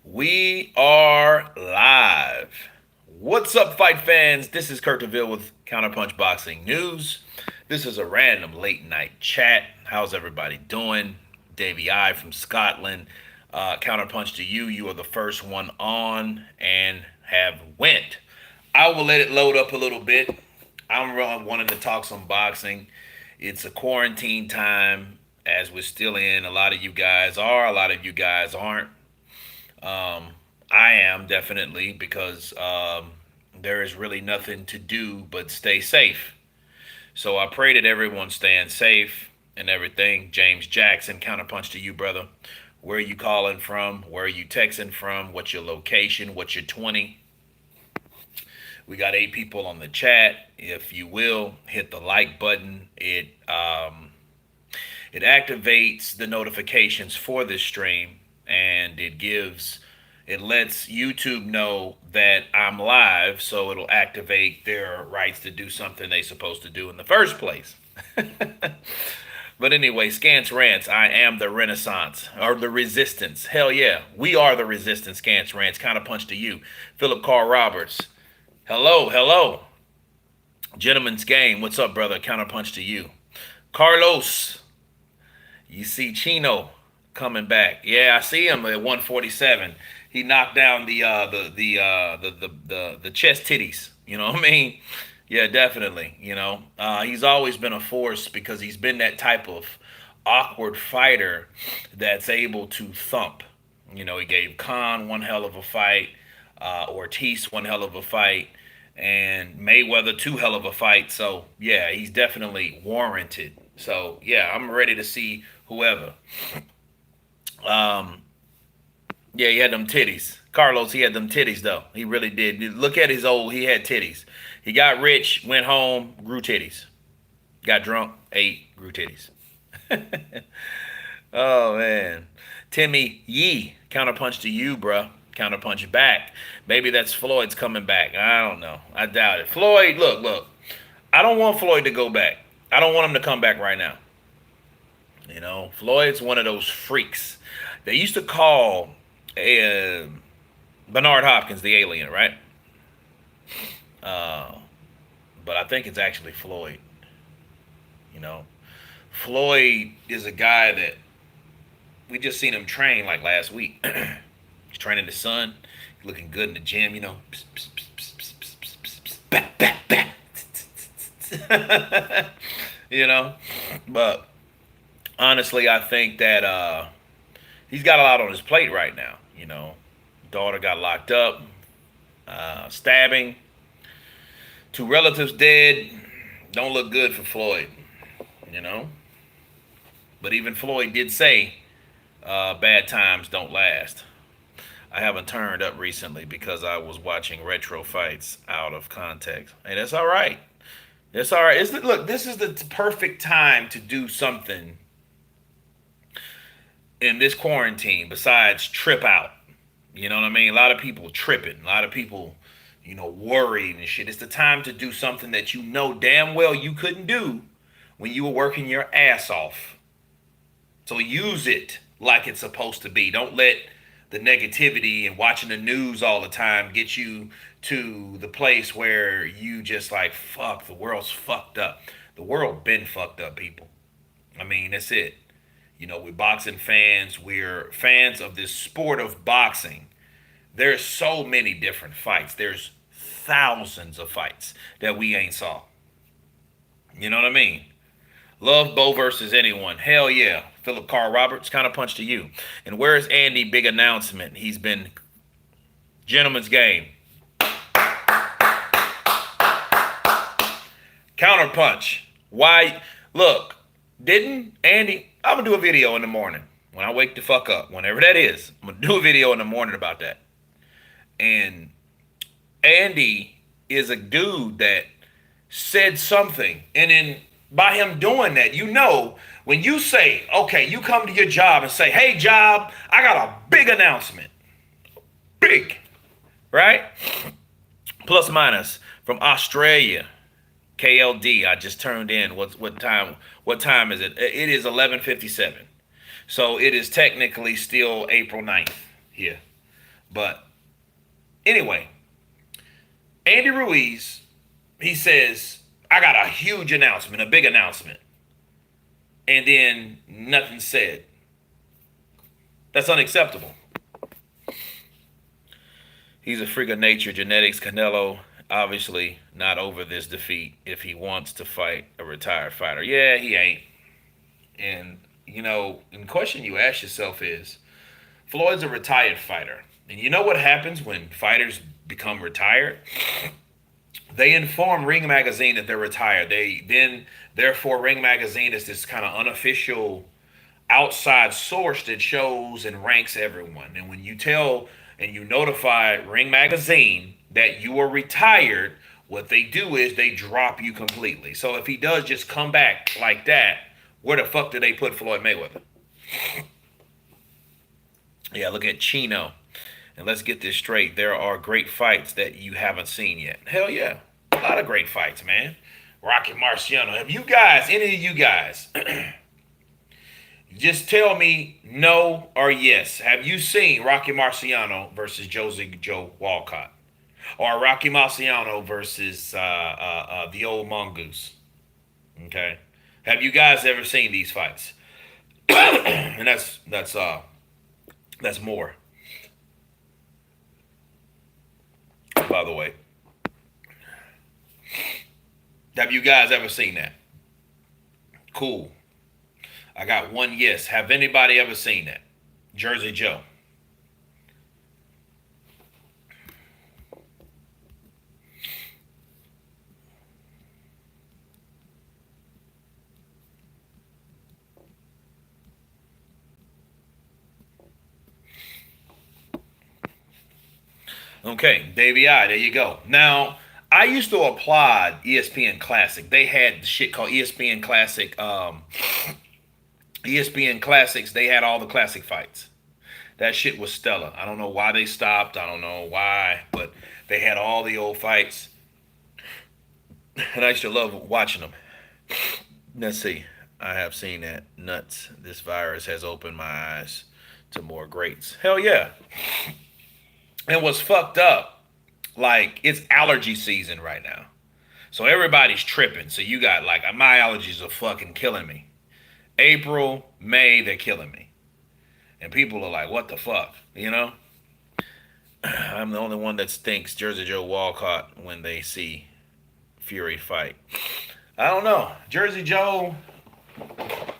We are live. What's up, fight fans? This is Kurt DeVille with Counterpunch Boxing News. This is a random late night chat. How's everybody doing? Davey I from Scotland. Counterpunch to you. You are the first one on and have went. I will let it load up a little bit. I'm really wanting to talk some boxing. It's a quarantine time as we're still in. A lot of you guys are, a lot of you guys aren't. I am definitely because there is really nothing to do but stay safe. So I pray that everyone's staying safe and everything. James Jackson, counterpunch to you, brother. Where are you calling from? Where are you texting from? What's your location? What's your 20? We got 8 people on the chat. If you will, hit the like button. It activates the notifications for this stream, and it lets YouTube know that I'm live, so it'll activate their rights to do something they supposed to do in the first place. But anyway, Scance Rants, I am the Renaissance, or the Resistance. Hell yeah, we are the Resistance, Scance Rants. Kind of punch to you. Philip Carl Roberts, hello, hello. Gentleman's Game, what's up, brother? Counterpunch to you. Carlos, you see Chino coming back. Yeah, I see him at 147. He knocked down the chest titties. You know what I mean? Yeah, definitely. He's always been a force because he's been that type of awkward fighter that's able to thump. He gave Khan one hell of a fight, Ortiz one hell of a fight, and Mayweather two hell of a fight. So yeah, he's definitely warranted. So yeah, I'm ready to see whoever. Um, yeah, he had them titties. Carlos, he had them titties though. He really did. Look at his old. He had titties. He got rich, went home, grew titties. Got drunk, ate, grew titties. Oh man, Timmy Yee, counterpunch to you, bruh. Counterpunch back. Maybe that's Floyd's coming back. I don't know. I doubt it. Floyd, look. I don't want Floyd to go back. I don't want him to come back right now. Floyd's one of those freaks. They used to call uh, Bernard Hopkins the alien, right? Uh, but I think it's actually Floyd. You know, Floyd is a guy that we just seen him train like last week. He's training the son, looking good in the gym. Back, back, back. you know, but honestly, I think that he's got a lot on his plate right now. Daughter got locked up, stabbing, two relatives dead. Don't look good for Floyd, you know. But even Floyd did say, bad times don't last. I haven't turned up recently because I was watching retro fights out of context. And that's all right. That's all right. Look, this is the perfect time to do something in this quarantine besides trip out. You know what I mean? A lot of people tripping. A lot of people, worried and shit. It's the time to do something that you know damn well you couldn't do when you were working your ass off. So use it like it's supposed to be. Don't let the negativity and watching the news all the time get you to the place where you just like, fuck, the world's fucked up. The world been fucked up, people. I mean, that's it. We're boxing fans. We're fans of this sport of boxing. There's so many different fights. There's thousands of fights that we ain't saw. You know what I mean? Love Bo versus anyone. Hell yeah. Philip Carl Roberts, kind of punch to you. And where's Andy? Big announcement. He's been gentleman's game. Counterpunch. Why? Look, didn't Andy? I'm gonna do a video in the morning when I wake the fuck up, whenever that is. I'm gonna do a video in the morning about that. And Andy is a dude that said something, and then by him doing that, when you say, okay, you come to your job and say, hey, job, I got a big announcement. Big, right? Plus minus from Australia. KLD, I just turned in. What time? What time is it? It is 11:57. So it is technically still April 9th here. But anyway, Andy Ruiz, he says, I got a huge announcement, a big announcement. And then nothing said. That's unacceptable. He's a freak of nature, genetics. Canelo, obviously not over this defeat if he wants to fight a retired fighter. Yeah, he ain't. And, the question you ask yourself is Floyd's a retired fighter. And you know what happens when fighters become retired? They inform Ring Magazine that they're retired. Therefore, Ring Magazine is this kind of unofficial outside source that shows and ranks everyone. And when you tell and you notify Ring Magazine that you are retired, what they do is they drop you completely. So if he does just come back like that, where the fuck did they put Floyd Mayweather? Yeah, look at Chino. And let's get this straight. There are great fights that you haven't seen yet. Hell yeah. A lot of great fights, man. Rocky Marciano. Have you guys, any of you guys, just tell me no or yes. Have you seen Rocky Marciano versus Joe Walcott? Or Rocky Marciano versus the old mongoose? Okay. Have you guys ever seen these fights? And that's more, by the way. Have you guys ever seen that? Cool. I got one yes. Have anybody ever seen that? Jersey Joe. Okay, Davey I, there you go. Now, I used to applaud ESPN Classic. They had shit called ESPN Classic. ESPN Classics, they had all the classic fights. That shit was stellar. I don't know why they stopped. I don't know why, but they had all the old fights. And I used to love watching them. Let's see. I have seen that. Nuts. This virus has opened my eyes to more greats. Hell yeah. And what's fucked up, like, it's allergy season right now. So everybody's tripping. So you got, like, my allergies are fucking killing me. April, May, they're killing me. And people are like, what the fuck? I'm the only one that stinks Jersey Joe Walcott when they see Fury fight. I don't know. Jersey Joe,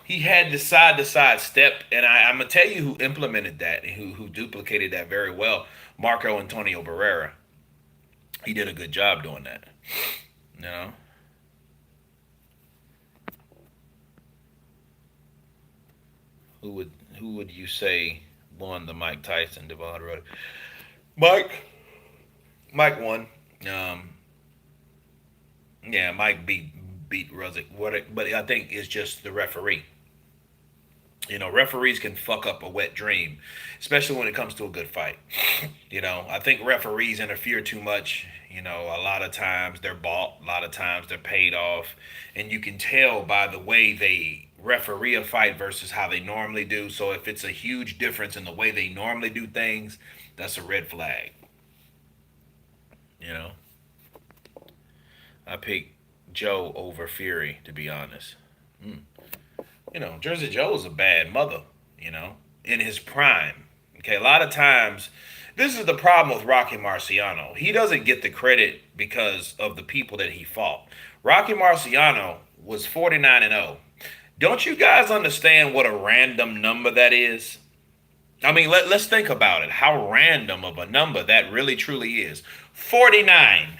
he had the side to side step, and I'm gonna tell you who implemented that and who duplicated that very well. Marco Antonio Barrera. He did a good job doing that. You know. Who would you say won the Mike Tyson Devon Roddy? Mike. Mike won. Yeah, Mike beat Ruzzik. But I think it's just the referee. Referees can fuck up a wet dream, especially when it comes to a good fight. I think referees interfere too much. A lot of times they're bought, a lot of times they're paid off, and you can tell by the way they referee a fight versus how they normally do. So if it's a huge difference in the way they normally do things, that's a red flag. You know, I pick Joe over Fury, to be honest. Mm. Jersey Joe is a bad mother, in his prime. Okay, a lot of times, this is the problem with Rocky Marciano. He doesn't get the credit because of the people that he fought. Rocky Marciano was 49-0. Don't you guys understand what a random number that is? I mean, let's think about it. How random of a number that really truly is. 49.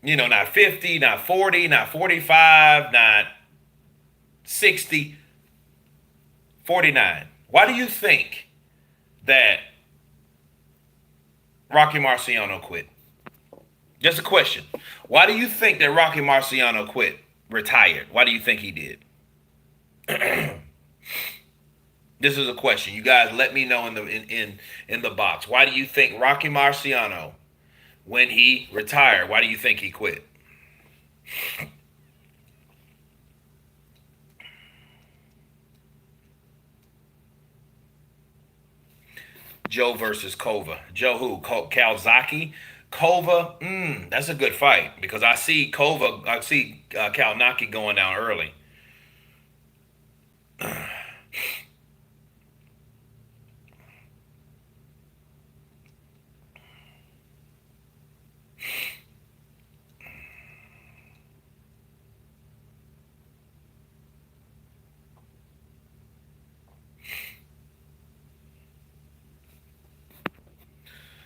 Not 50, not 40, not 45, not 60, 49. Why do you think that Rocky Marciano quit? Just a question. Why do you think that Rocky Marciano quit, retired? Why do you think he did? This is a question. You guys let me know in the box. Why do you think Rocky Marciano, when he retired, why do you think he quit? Joe versus Kova. Joe who? Kalzaki? Kova? That's a good fight because I see Kalnaki going down early.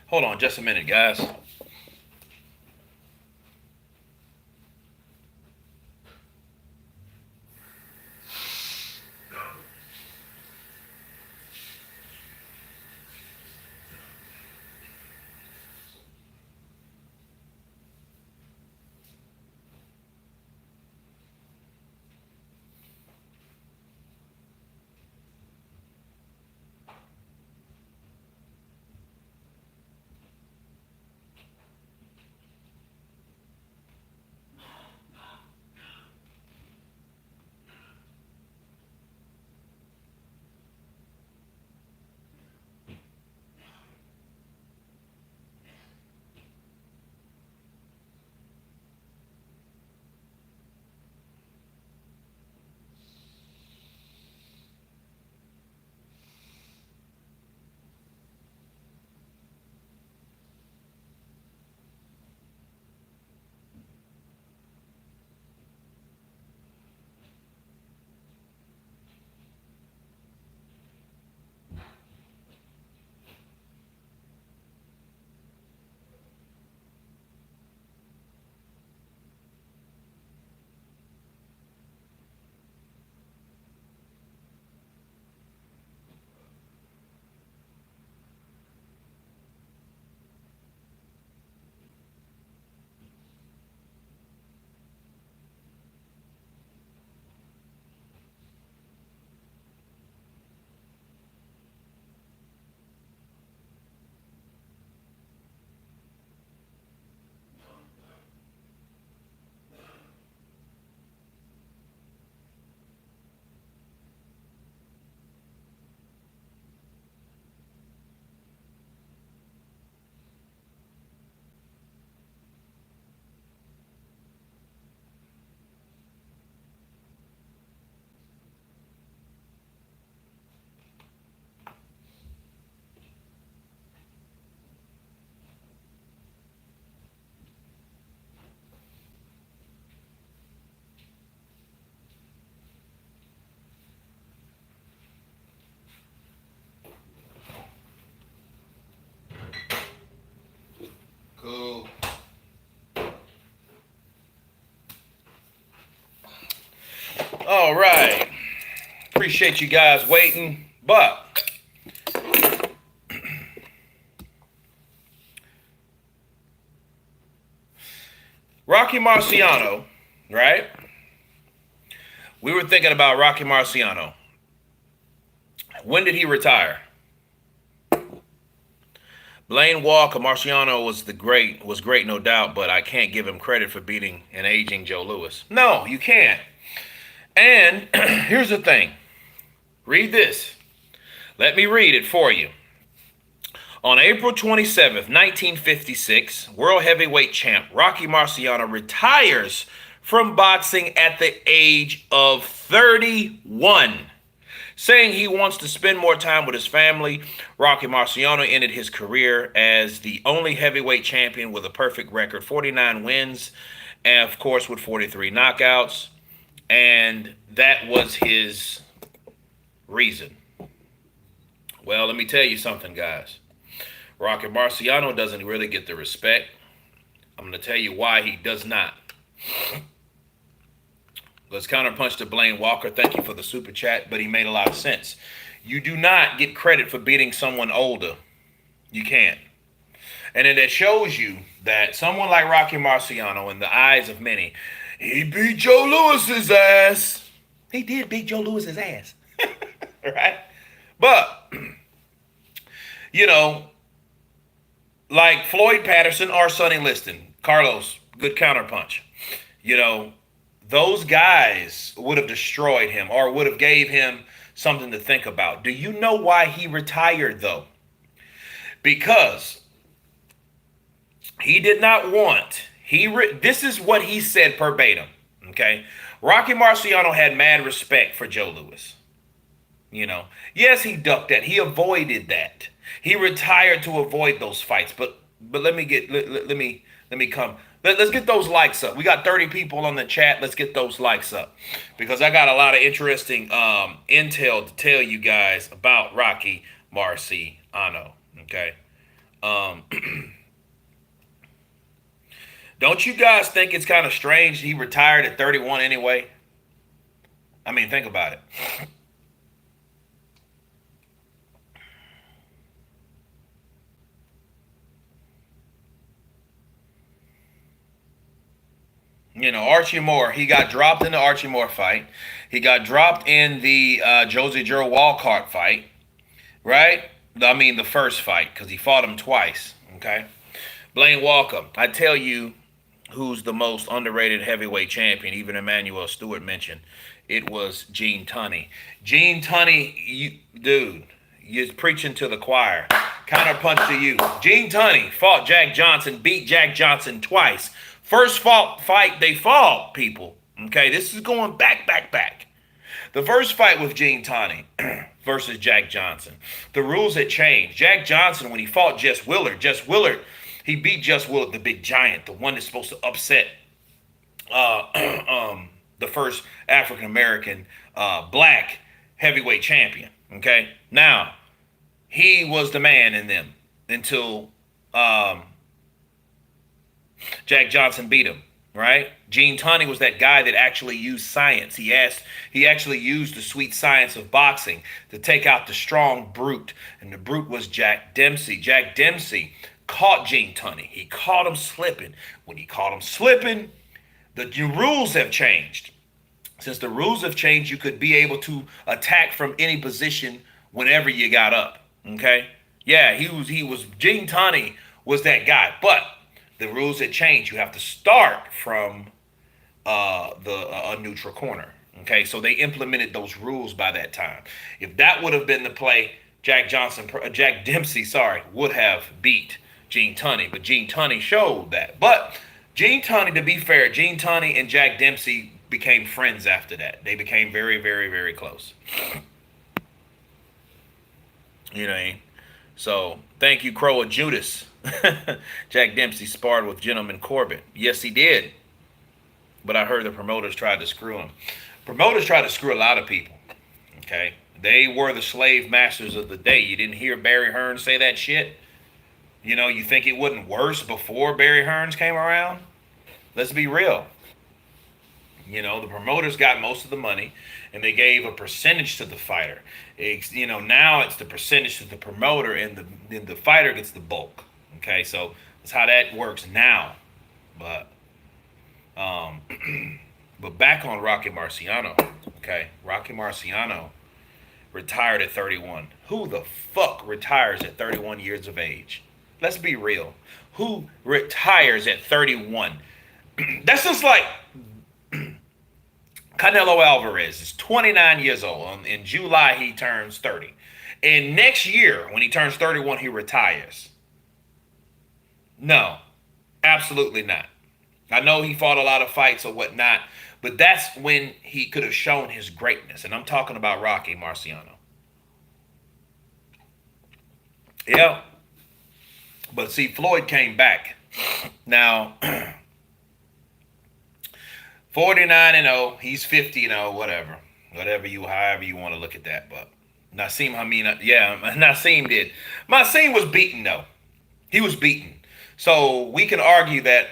Hold on just a minute, guys. Cool. All right. Appreciate you guys waiting, but Rocky Marciano, right? We were thinking about Rocky Marciano. When did he retire? Blaine Walker, Marciano was great, no doubt, but I can't give him credit for beating an aging Joe Louis. No, you can't. And here's the thing. Read this. Let me read it for you. On April 27th, 1956, world heavyweight champ Rocky Marciano retires from boxing at the age of 31. Saying he wants to spend more time with his family, Rocky Marciano ended his career as the only heavyweight champion with a perfect record, 49 wins, and of course with 43 knockouts. And that was his reason. Well, let me tell you something, guys. Rocky Marciano doesn't really get the respect. I'm going to tell you why he does not. Let's counterpunch to Blaine Walker. Thank you for the super chat, but he made a lot of sense. You do not get credit for beating someone older. You can't. And then that shows you that someone like Rocky Marciano, in the eyes of many, he beat Joe Louis's ass. He did beat Joe Louis's ass. Right? But, you know, like Floyd Patterson or Sonny Liston, Carlos, good counterpunch. You know, those guys would have destroyed him or would have gave him something to think about. Do you know why he retired, though? because he did not want. This is what he said verbatim. Okay, Rocky Marciano had mad respect for Joe Louis. You know, yes, he ducked that. He avoided that. He retired to avoid those fights. But let me come. Let's get those likes up. We got 30 people on the chat. Let's get those likes up because I got a lot of interesting intel to tell you guys about Rocky Marciano. Okay. Um, don't you guys think it's kind of strange he retired at 31 anyway? I mean, think about it. You know, Archie Moore, he got dropped in the Archie Moore fight. He got dropped in the Josie Joe Walcott fight, right? I mean, the first fight, because he fought him twice, okay? Blaine Walker, I tell you who's the most underrated heavyweight champion, even Emmanuel Stewart mentioned. It was Gene Tunney. Gene Tunney, dude, you're preaching to the choir. Counterpunch to you. Gene Tunney fought Jack Johnson, beat Jack Johnson twice. First fight they fought, people. Okay, this is going back. The first fight with Gene Tunney versus Jack Johnson. The rules had changed. Jack Johnson, when he fought Jess Willard, he beat Jess Willard, the big giant, the one that's supposed to upset the first African American black heavyweight champion. Okay, now he was the man in them until Jack Johnson beat him, right? Gene Tunney was that guy that actually used science. He actually used the sweet science of boxing to take out the strong brute, and the brute was Jack Dempsey. Jack Dempsey caught Gene Tunney. He caught him slipping. When he caught him slipping, the rules have changed. Since the rules have changed, you could be able to attack from any position whenever you got up. Okay? Yeah, Gene Tunney was that guy, but the rules had changed. You have to start from a neutral corner. Okay, so they implemented those rules by that time. If that would have been the play, Jack Dempsey, would have beat Gene Tunney, but Gene Tunney showed that. But Gene Tunney, to be fair, Gene Tunney and Jack Dempsey became friends after that. They became very, very, very close. You know what I mean? So thank you, Crow of Judas. Jack Dempsey sparred with Gentleman Corbett. Yes, he did. But I heard the promoters tried to screw him. Promoters tried to screw a lot of people. Okay? They were the slave masters of the day. You didn't hear Barry Hearns say that shit? You know, you think it wasn't worse before Barry Hearns came around? Let's be real. You know, the promoters got most of the money, and they gave a percentage to the fighter. Now it's the percentage to the promoter, and the fighter gets the bulk. Okay, so that's how that works now. But but back on Rocky Marciano. Okay, Rocky Marciano retired at 31. Who the fuck retires at 31 years of age? Let's be real. Who retires at 31? That's just like Canelo Alvarez is 29 years old. In July, he turns 30. And next year, when he turns 31, he retires. No, absolutely not. I know he fought a lot of fights or whatnot, but that's when he could have shown his greatness. And I'm talking about Rocky Marciano. Yeah. But see, Floyd came back. Now, 49-0, he's 50-0, whatever. However you want to look at that. But Naseem did. Naseem was beaten, though. He was beaten. So we can argue that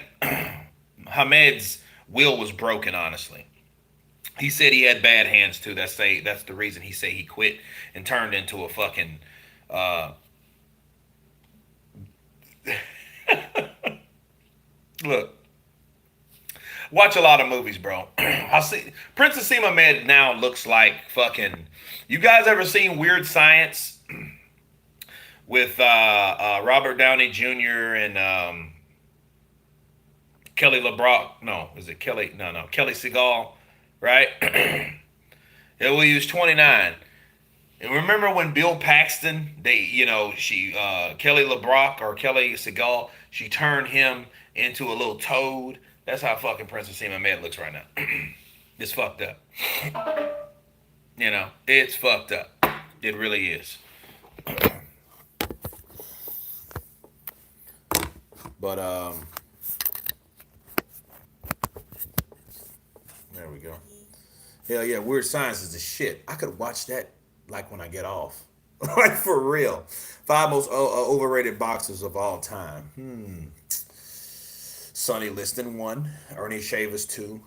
Hamed's will was broken, honestly. He said he had bad hands, too. That's the reason he said he quit and turned into a fucking... Look. Watch a lot of movies, bro. I see Prince Asim Ahmed now looks like fucking... You guys ever seen Weird Science with Robert Downey Jr. and Kelly LeBrock? No, is it Kelly? No, Kelly Seagal, right? Yeah, well, he was 29. And remember when Bill Paxton, she Kelly LeBrock or Kelly Segal, she turned him into a little toad. That's how fucking Princess Emma Med looks right now. It's fucked up. It's fucked up. It really is. But there we go. Hell yeah, Weird Science is the shit. I could watch that like when I get off. Like for real. Five most overrated boxers of all time. Sonny Liston one. Ernie Shavers two.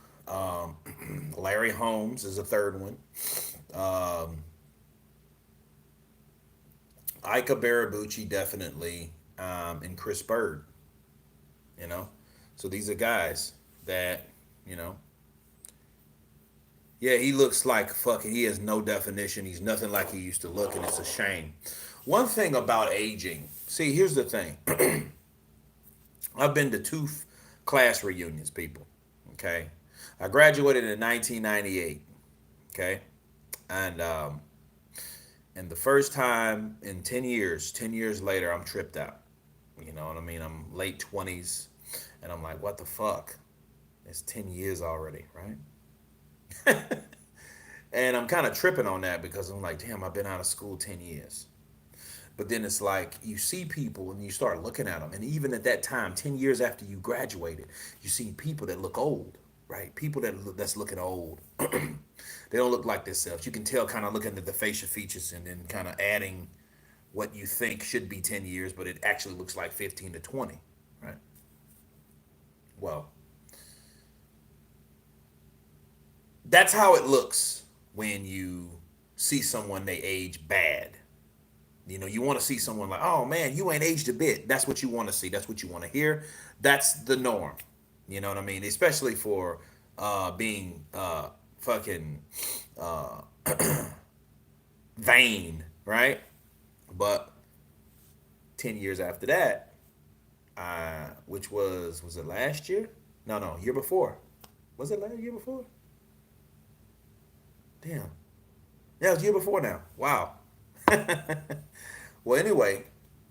Larry Holmes is a third one. Um, Ika Barabucci definitely. And Chris Bird. You know, so these are guys that you know yeah, he looks like fucking. He has no definition. He's nothing like he used to look, and it's a shame. One thing about aging. See, here's the thing. I've been to two class reunions, people. Okay, I graduated in 1998. Okay, and and the first time in 10 years, 10 years later, I'm tripped out. You know what I mean? I'm late 20s, and I'm like, what the fuck? It's 10 years already, right? And I'm kind of tripping on that because I'm like, damn, I've been out of school 10 years. But then it's like you see people and you start looking at them. And even at that time, 10 years after you graduated, you see people that look old, right? People that's looking old. They don't look like themselves. You can tell kind of looking at the facial features and then kind of adding what you think should be 10 years, but it actually looks like 15 to 20, right? Well, that's how it looks when you see someone they age bad. You know, you want to see someone like, oh man, you ain't aged a bit. That's what you want to see. That's what you want to hear. That's the norm. You know what I mean? Especially for being fucking uh, vain, right? But 10 years after that, which was it last year? No, year before. Was it last year before? Damn. Yeah, it was year before now. Wow. Well, anyway,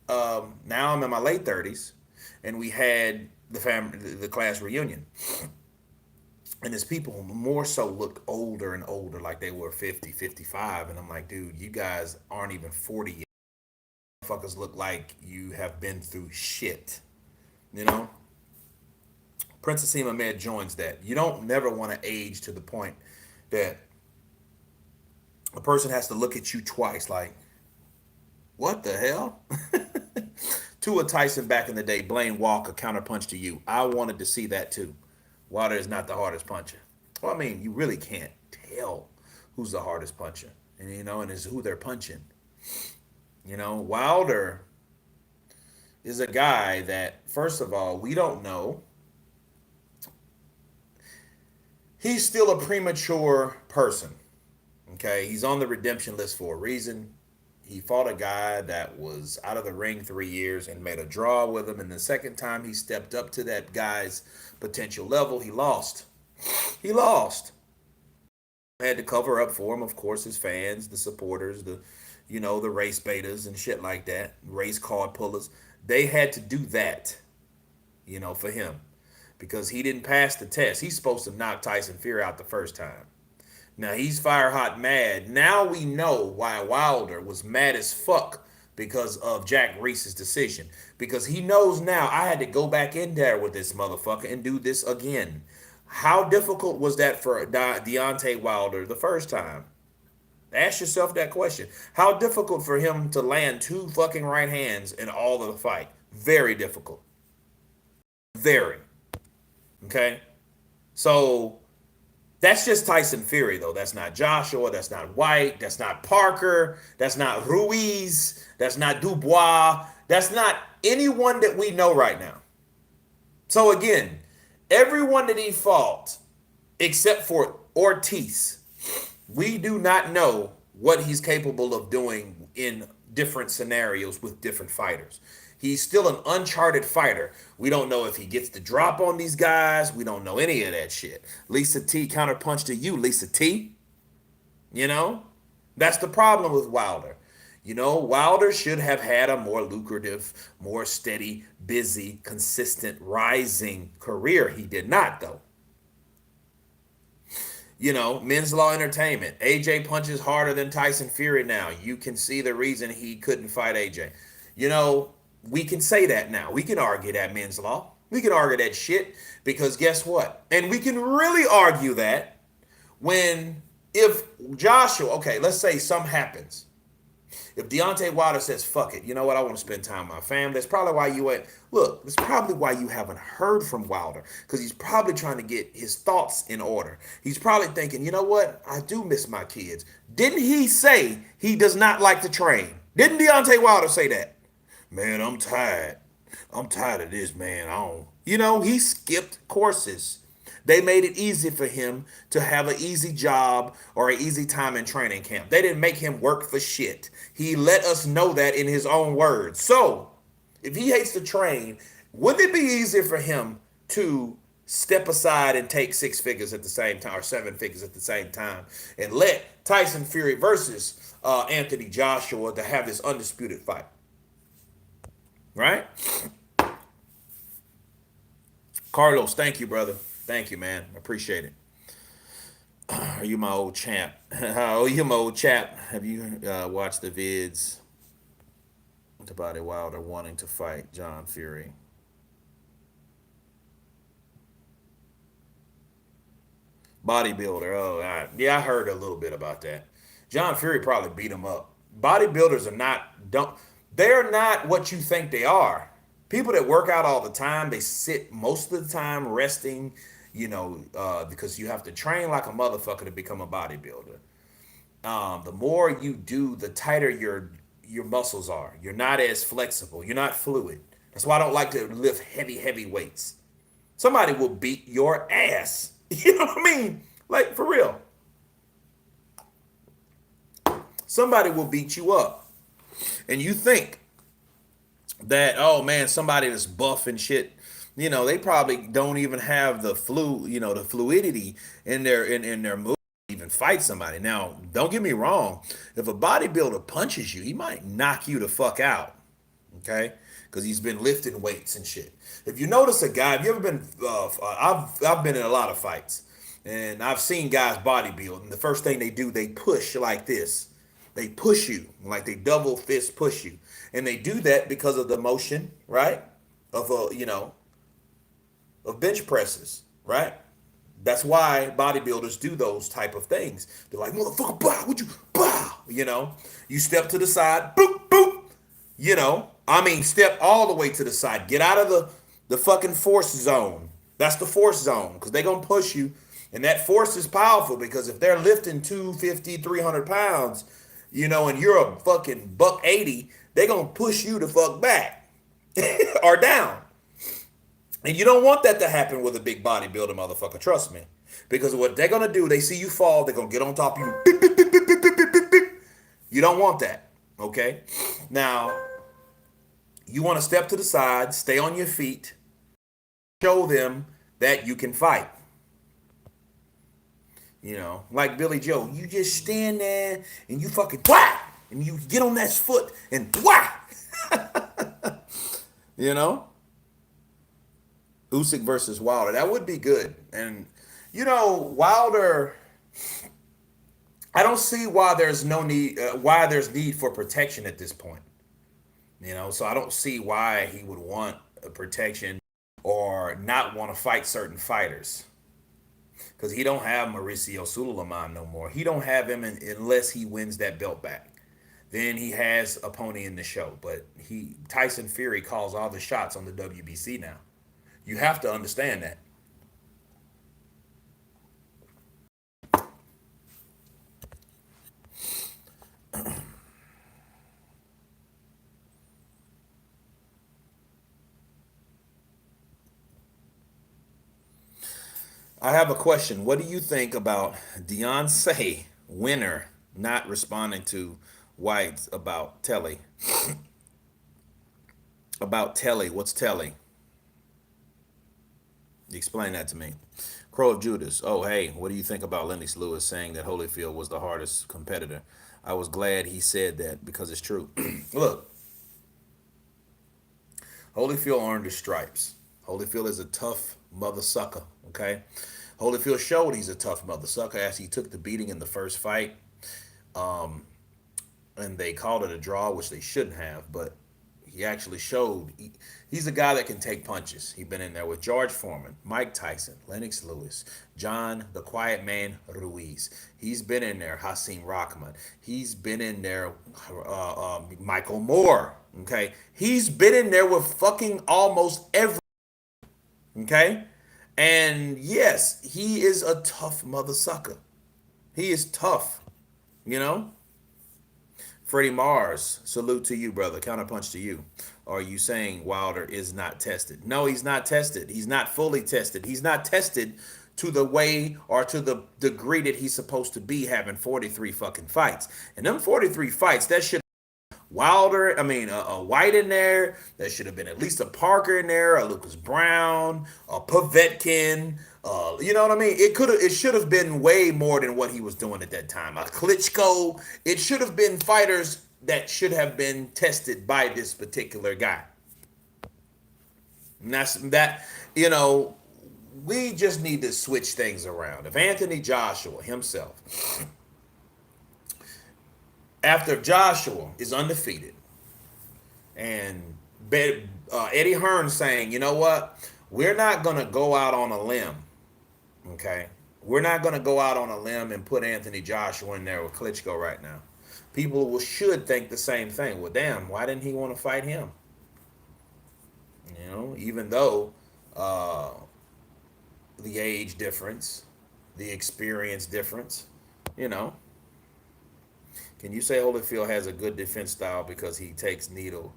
now I'm in my late 30s, and we had the class reunion, and as people more so looked older and older, like they were 50, 55, and I'm like, dude, you guys aren't even 40 yet. Fuckers look like you have been through shit. You know, Princess Emma Med joins that. You don't never want to age to the point that a person has to look at you twice, like, what the hell? Tua Tyson back in the day, Blaine Walker, counterpunch to you. I wanted to see that too. Wilder is not the hardest puncher. Well, I mean, you really can't tell who's the hardest puncher, and and it's who they're punching. Wilder is a guy that, first of all, we don't know. He's still a premature person. Okay, he's on the redemption list for a reason. He fought a guy that was out of the ring 3 years and made a draw with him. And the second time he stepped up to that guy's potential level, he lost. He lost. Had to cover up for him, of course, his fans, the supporters, the race betas and shit like that, race card pullers. They had to do that, for him because he didn't pass the test. He's supposed to knock Tyson Fury out the first time. Now he's fire hot mad. Now we know why Wilder was mad as fuck because of Jack Reese's decision. Because he knows now I had to go back in there with this motherfucker and do this again. How difficult was that for Deontay Wilder the first time? Ask yourself that question. How difficult for him to land two fucking right hands in all of the fight? Very difficult. Very. Okay? So that's just Tyson Fury, though. That's not Joshua. That's not White. That's not Parker. That's not Ruiz. That's not Dubois. That's not anyone that we know right now. So again, everyone that he fought, except for Ortiz, we do not know what he's capable of doing in different scenarios with different fighters. He's still an uncharted fighter. We don't know if he gets the drop on these guys. We don't know any of that shit. Lisa T, counterpunch to you, Lisa T. You know? That's the problem with Wilder. Wilder should have had a more lucrative, more steady, busy, consistent, rising career. He did not, though. Men's Law Entertainment. AJ punches harder than Tyson Fury now. You can see the reason he couldn't fight AJ. You know, we can say that now. We can argue that, Men's Law. We can argue that shit because guess what? And we can really argue that when, if Joshua, okay, let's say something happens. If Deontay Wilder says, fuck it, you know what, I want to spend time with my family, that's probably why you ain't, look, that's probably why you haven't heard from Wilder, because he's probably trying to get his thoughts in order. He's probably thinking, you know what, I do miss my kids. Didn't he say he does not like to train? Didn't Deontay Wilder say that? Man, I'm tired. I'm tired of this, man. I don't. He skipped courses. They made it easy for him to have an easy job or an easy time in training camp. They didn't make him work for shit. He let us know that in his own words. So, if he hates to train, wouldn't it be easier for him to step aside and take six figures at the same time or seven figures at the same time and let Tyson Fury versus Anthony Joshua to have this undisputed fight? Right? Carlos, thank you, brother. Thank you, man. Appreciate it. Are you my old champ? Oh, you my old chap. Have you watched the vids about it Wilder wanting to fight John Fury? Bodybuilder. Oh, yeah, I heard a little bit about that. John Fury probably beat him up. Bodybuilders are not don't they're not what you think they are. People that work out all the time, they sit most of the time resting, because you have to train like a motherfucker to become a bodybuilder. The more you do, the tighter your muscles are. You're not as flexible. You're not fluid. That's why I don't like to lift heavy weights. Somebody will beat your ass. You know what I mean? Like for real. Somebody will beat you up. And you think that, oh man, somebody that's buff and shit, they probably don't even have the fluidity in their move to even fight somebody. Now, don't get me wrong. If a bodybuilder punches you, he might knock you the fuck out. Okay? Because he's been lifting weights and shit. If you notice a guy, have you ever been? I've been in a lot of fights, and I've seen guys bodybuild, and the first thing they do, they push like this. They push you like they double fist push you, and they do that because of the motion, right? Of of bench presses, right? That's why bodybuilders do those type of things. They're like, motherfucker, bow, would you bow? You step to the side, boop, boop. Step all the way to the side. Get out of the fucking force zone. That's the force zone because they're going to push you. And that force is powerful because if they're lifting 250, 300 pounds, and you're a fucking buck 80, they're going to push you the fuck back or down. And you don't want that to happen with a big bodybuilder motherfucker. Trust me. Because what they're going to do, they see you fall, they're going to get on top of you. Beep, beep, beep, beep, beep, beep, beep, beep. You don't want that. Okay? Now, you want to step to the side, stay on your feet, show them that you can fight. Like Billy Joe, you just stand there and you fucking whack, and you get on that foot and whack. you know, Usyk versus Wilder, that would be good. And Wilder, I don't see why there's no need, why there's need for protection at this point. So I don't see why he would want a protection or not want to fight certain fighters. Because he don't have Mauricio Sulaimán no more. He don't have him unless he wins that belt back. Then he has a pony in the show. But Tyson Fury calls all the shots on the WBC now. You have to understand that. I have a question. What do you think about Beyonce winner not responding to White about Telly? About Telly. What's Telly? Explain that to me. Crow of Judas. Oh, hey, what do you think about Lennox Lewis saying that Holyfield was the hardest competitor? I was glad he said that because it's true. Look, Holyfield earned his stripes. Holyfield is a tough mother sucker. Okay, Holyfield showed he's a tough mother sucker as he took the beating in the first fight. And they called it a draw, which they shouldn't have, but he actually showed he's a guy that can take punches. He's been in there with George Foreman, Mike Tyson, Lennox Lewis, John the Quiet Man Ruiz. He's been in there, Hasim Rahman. He's been in there, Michael Moore. Okay, he's been in there with fucking almost every. Okay, and yes, he is a tough mother sucker. He is tough, you know. Freddie Mars, salute to you, brother. Counterpunch to you. Are you saying Wilder is not tested? No, he's not tested. He's not fully tested. He's not tested to the way or to the degree that he's supposed to be having 43 fucking fights. And them 43 fights, that shit Wilder, I mean, a White in there. There should have been at least a Parker in there, a Lucas Brown, a Povetkin. You know what I mean? It should have been way more than what he was doing at that time. A Klitschko. It should have been fighters that should have been tested by this particular guy. And that's that. You know, we just need to switch things around. If Anthony Joshua himself, after Joshua is undefeated, and Eddie Hearn saying, you know what, we're not gonna go out on a limb, okay? We're not gonna go out on a limb and put Anthony Joshua in there with Klitschko right now. People should think the same thing. Well, damn, why didn't he want to fight him? You know, even though uh, the age difference, the experience difference, you know. Can you say Holyfield has a good defense style because he takes needless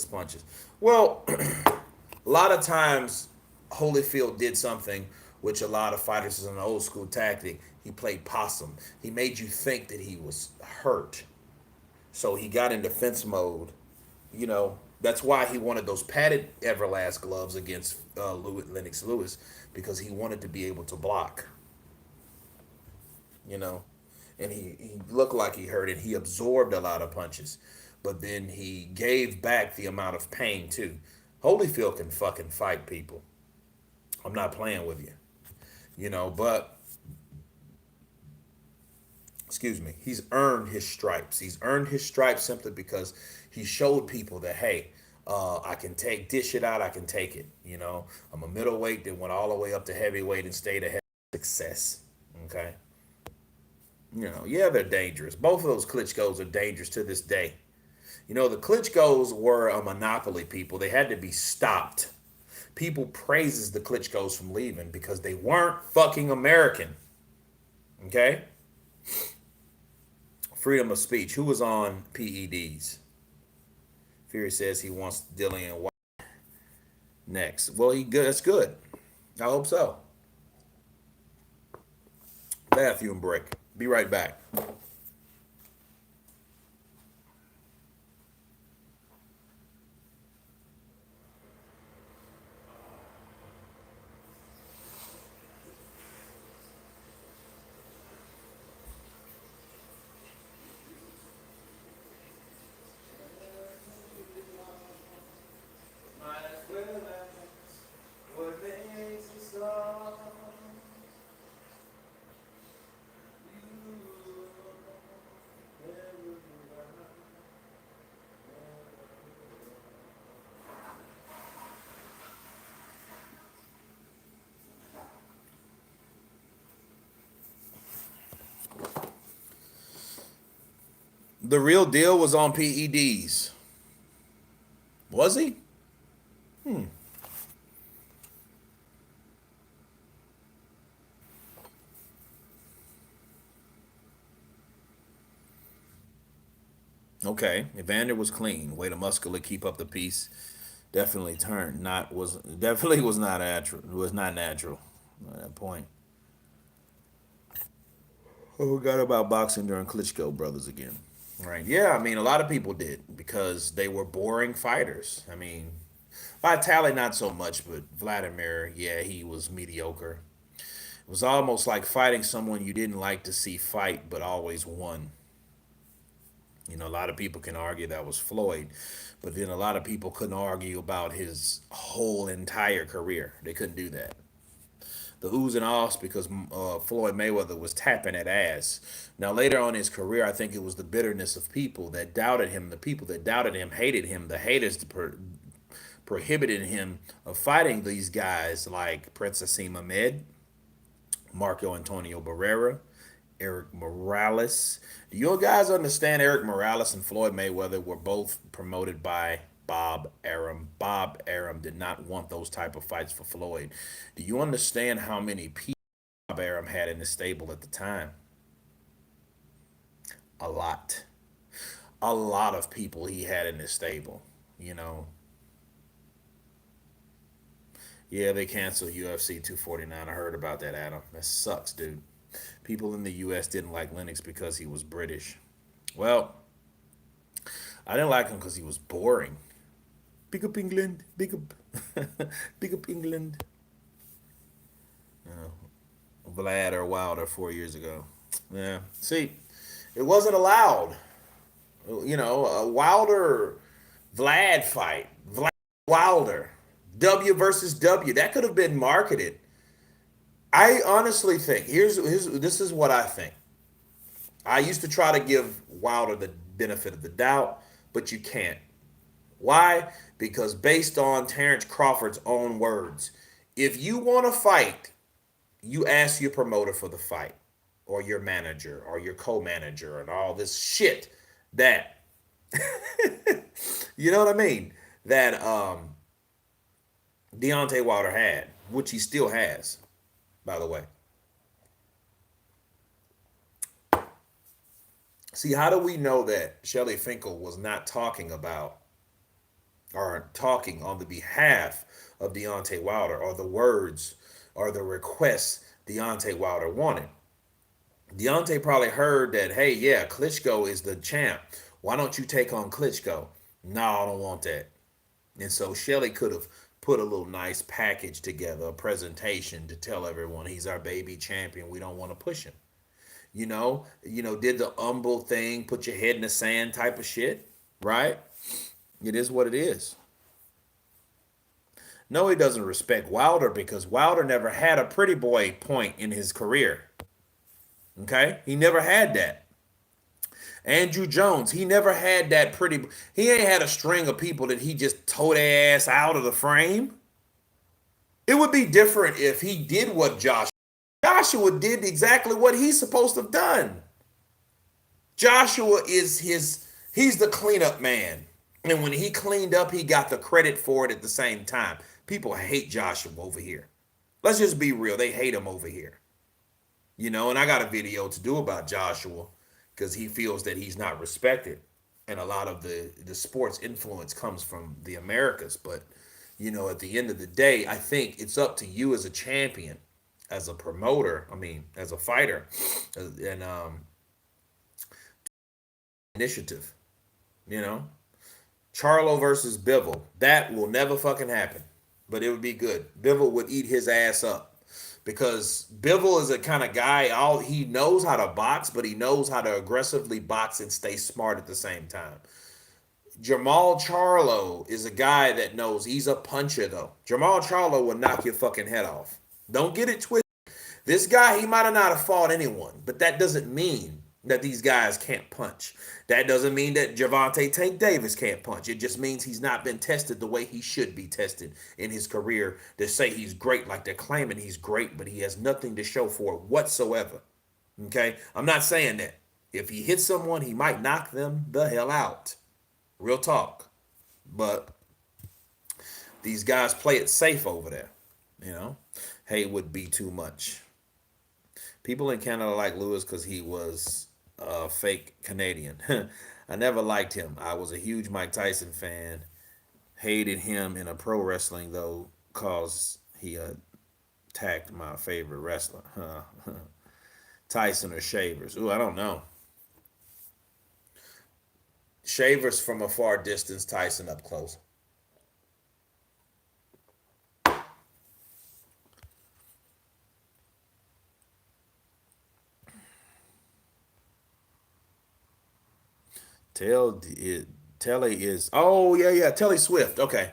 punches? Well, a lot of times Holyfield did something which a lot of fighters is an old school tactic. He played possum. He made you think that he was hurt, so he got in defense mode. You know, that's why he wanted those padded Everlast gloves against Lennox Lewis, because he wanted to be able to block. You know, and he looked like he hurt it. He absorbed a lot of punches, but then he gave back the amount of pain too. Holyfield can fucking fight people. I'm not playing with you, you know, but excuse me, he's earned his stripes. He's earned his stripes simply because he showed people that, hey, I can dish it out. I can take it. You know, I'm a middleweight that went all the way up to heavyweight and stayed ahead. Success. Okay. You know, yeah, they're dangerous. Both of those Klitschko's are dangerous to this day. You know, the Klitschko's were a monopoly people. They had to be stopped. People praises the Klitschko's from leaving because they weren't fucking American. Okay? Freedom of speech. Who was on PEDs? Fury says he wants Dillian White next. Well, he good. That's good. I hope so. Bathroom break. Be right back. The real deal was on PEDs. Was he? Okay. Evander was clean. Way to muscular, keep up the peace. Definitely turned. Not was definitely was not natural. It was not natural at that point. Oh, forgot about boxing during Klitschko brothers again. Right. Yeah, I mean a lot of people did because they were boring fighters. I mean, Vitali not so much, but Vladimir, yeah, he was mediocre. was almost like fighting someone you didn't like to see fight, but always won. A lot of people can argue that was Floyd, but then a lot of people couldn't argue about his whole entire career. They couldn't do that. The oohs and ahs because Floyd Mayweather was tapping that ass. Now, later on in his career, I think it was the bitterness of people that doubted him. The people that doubted him hated him. The haters prohibited him of fighting these guys like Prince Asim Ahmed, Marco Antonio Barrera, Eric Morales. Do you guys understand Eric Morales and Floyd Mayweather were both promoted by Bob Arum? Bob Arum did not want those type of fights for Floyd. Do you understand how many people Bob Arum had in the stable at the time? A lot. A lot of people he had in his stable. You know, yeah, they canceled UFC 249. I heard about that, Adam. That sucks, dude. People in the US didn't like Lennox because he was British. Well, I didn't like him because he was boring. Big up England, big up, big up England. Vlad or Wilder 4 years ago. Yeah, see, it wasn't allowed. A Wilder Vlad fight, Vlad Wilder, W versus W. That could have been marketed. I honestly think here's this is what I think. I used to try to give Wilder the benefit of the doubt, but you can't. Why? Because based on Terrence Crawford's own words, if you want to fight, you ask your promoter for the fight, or your manager, or your co-manager, and all this shit that you know what I mean. That Deontay Wilder had, which he still has, by the way. See, how do we know that Shelley Finkel was not talking about or talking on the behalf of Deontay Wilder, or the words or the requests Deontay Wilder wanted? Deontay probably heard that, hey, yeah, Klitschko is the champ. Why don't you take on Klitschko? No, I don't want that. And so Shelley could have put a little nice package together, a presentation to tell everyone he's our baby champion. We don't want to push him. Did the humble thing, put your head in the sand type of shit, right? It is what it is. No, he doesn't respect Wilder because Wilder never had a pretty boy point in his career. Okay? He never had that. Andrew Jones, he never had that pretty. He ain't had a string of people that he just tore their ass out of the frame. It would be different if he did what Joshua did exactly what he's supposed to have done. Joshua he's the cleanup man. And when he cleaned up, he got the credit for it at the same time. People hate Joshua over here. Let's just be real. They hate him over here. And I got a video to do about Joshua because he feels that he's not respected. And a lot of the sports influence comes from the Americas. But, at the end of the day, I think it's up to you as a champion, as a promoter, as a fighter, and initiative, you know? Charlo versus Bivol. That will never fucking happen. But it would be good. Bivol would eat his ass up. Because Bivol is a kind of guy, he knows how to box, but he knows how to aggressively box and stay smart at the same time. Jamal Charlo is a guy that knows he's a puncher, though. Jamal Charlo will knock your fucking head off. Don't get it twisted. This guy, he might have not have fought anyone, but that doesn't mean that these guys can't punch. That doesn't mean that Gervonta Tank Davis can't punch. It just means he's not been tested the way he should be tested in his career to say he's great, like they're claiming he's great, but he has nothing to show for it whatsoever. Okay? I'm not saying that. If he hits someone, he might knock them the hell out. Real talk. But these guys play it safe over there. Hey, it would be too much. People in Canada like Lewis because he was a fake Canadian. I never liked him. I was a huge Mike Tyson fan. Hated him in a pro wrestling, though, because he attacked my favorite wrestler. Tyson or Shavers. Ooh, I don't know. Shavers from a far distance, Tyson up close. Tell it. Telly is. Oh yeah, yeah. Telly Swift. Okay.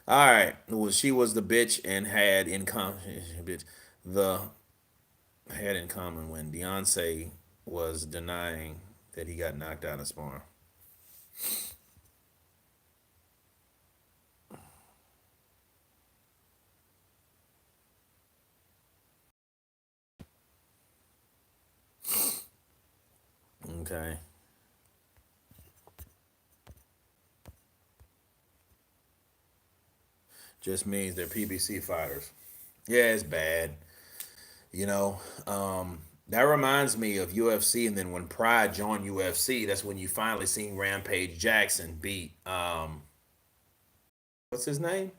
All right. Well, she was the bitch and had in common. Bitch, the had in common when Beyonce was denying that he got knocked out of sparring. Okay. Just means they're PBC fighters. Yeah, it's bad. You know, that reminds me of UFC, and then when Pride joined UFC, that's when you finally seen Rampage Jackson beat what's his name?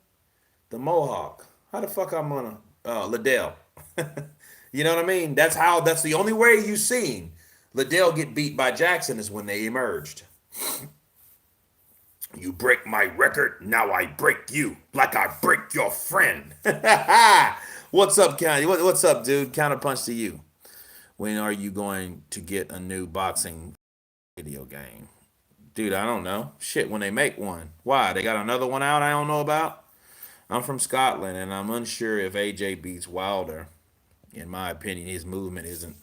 The Mohawk. How the fuck I'm gonna Liddell? You know what I mean? That's how. That's the only way you seen Liddell get beat by Jackson is when they emerged. You break my record, now I break you like I break your friend. What's up, County? What's up, dude? Counterpunch to you. When are you going to get a new boxing video game? Dude, I don't know. Shit, when they make one. Why? They got another one out I don't know about? I'm from Scotland and I'm unsure if AJ beats Wilder. In my opinion, his movement isn't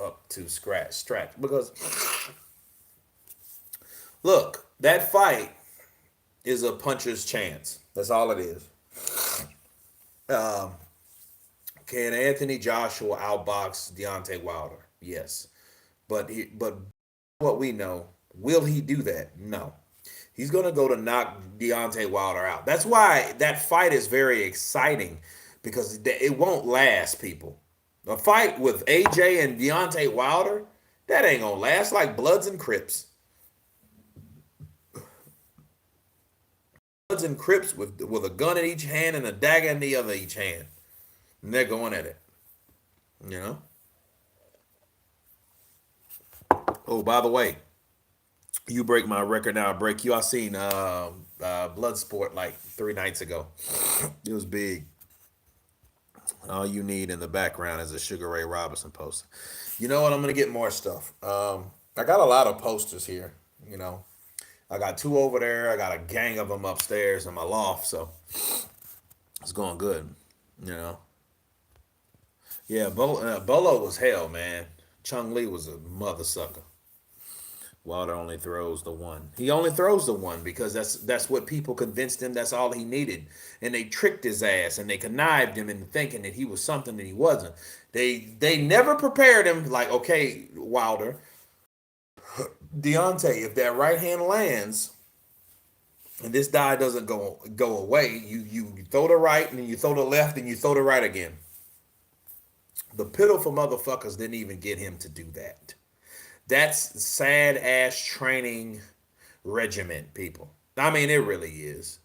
up to scratch because look, that fight is a puncher's chance. That's all it is. Um, can Anthony Joshua outbox Deontay Wilder? Yes, but what we know, will he do that? No. He's gonna go to knock Deontay Wilder out. That's why that fight is very exciting because it won't last. People, a fight with AJ and Deontay Wilder, that ain't gonna last. Like Bloods and Crips, Bloods and Crips with a gun in each hand and a dagger in the other each hand, and they're going at it. You know. Oh, by the way, you break my record, now I break you. I seen Bloodsport like 3 nights ago. It was big. All you need in the background is a Sugar Ray Robinson poster. You know what? I'm gonna get more stuff. I got a lot of posters here. You know, I got two over there. I got a gang of them upstairs in my loft. So it's going good. You know. Yeah, Bolo was hell, man. Chung Lee was a mother sucker. Wilder only throws the one. He only throws the one because that's what people convinced him that's all he needed. And they tricked his ass and they connived him into thinking that he was something that he wasn't. They never prepared him like, okay, Wilder, Deontay, if that right hand lands and this die doesn't go away, you throw the right and then you throw the left and you throw the right again. The pitiful motherfuckers didn't even get him to do that. That's sad ass training regiment, people. I mean, it really is.